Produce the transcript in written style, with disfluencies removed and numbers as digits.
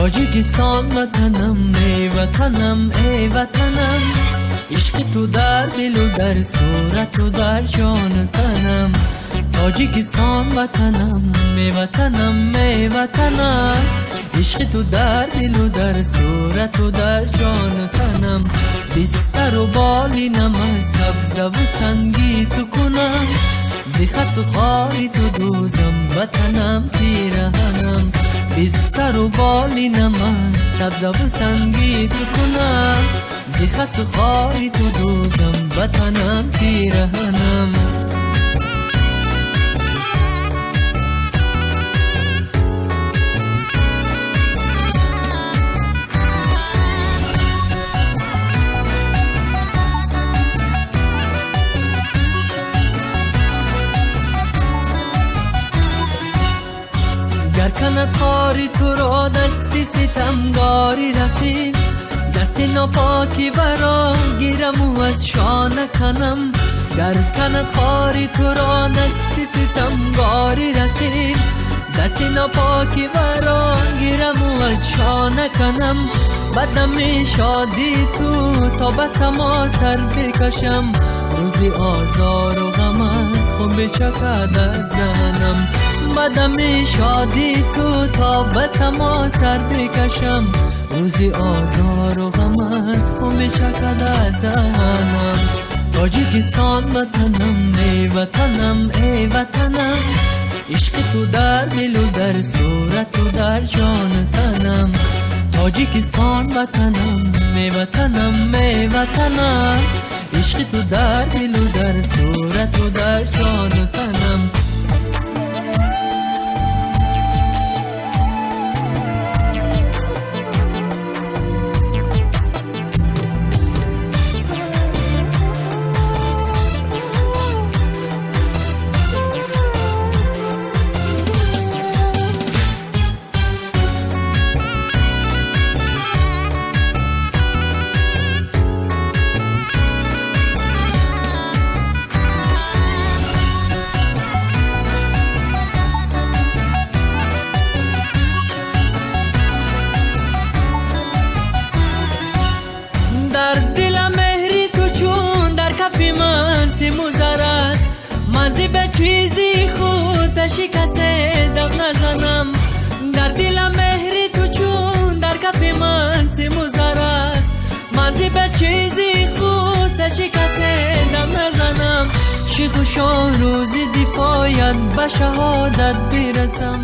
تاجیکستان وطنم ای وطنم ای وطنم، عشق تو در دل و در صورت و در جان تنم. تاجیکستان وطنم ای وطنم ای وطنم، عشق تو در دل و در صورت و در جان تنم. بستر و بالینم از سبز و سنگی تو کنم، زی خط و خاری تو دوزم وطنم پیرهنم. بستر و بالینم از سبز و سنگی تو کنم، زی خط و خاری تو دوزم وطنم پیرهنم. گر کند خاری تو را دستی ستمگاری رقیب، دست ناپاکی برا گیرم و از شانه کنم. گر کند خاری تو را دستی ستمگاری رقیب، دست ناپاکی برا گیرم و از شانه کنم. بدم شادی تو تا بس ما سر بکشم، روزی آزار و غمت خون بچکد از ذهنم. بدم شادی تو تا بس ما سر بکشم، روزی آزار و غمت خون بچکد از ذهنم. تاجیکستان وطنم ای وطنم ای وطنم، عشق تو در دل و در صورت و در جان تنم. تاجیکستان وطنم ای وطنم ای وطنم، عشق تو در دل و در صورت و در جان تنم. در دل مهری تو چون در کف من سیموزر است، من به چیزی خود شکسته دم نزنم. در دل مهری تو چون در کف من سیموزر است، من به چیزی خود شکسته دم نزنم. شیخ و شان روزی دفاعیت به شهادت برسم.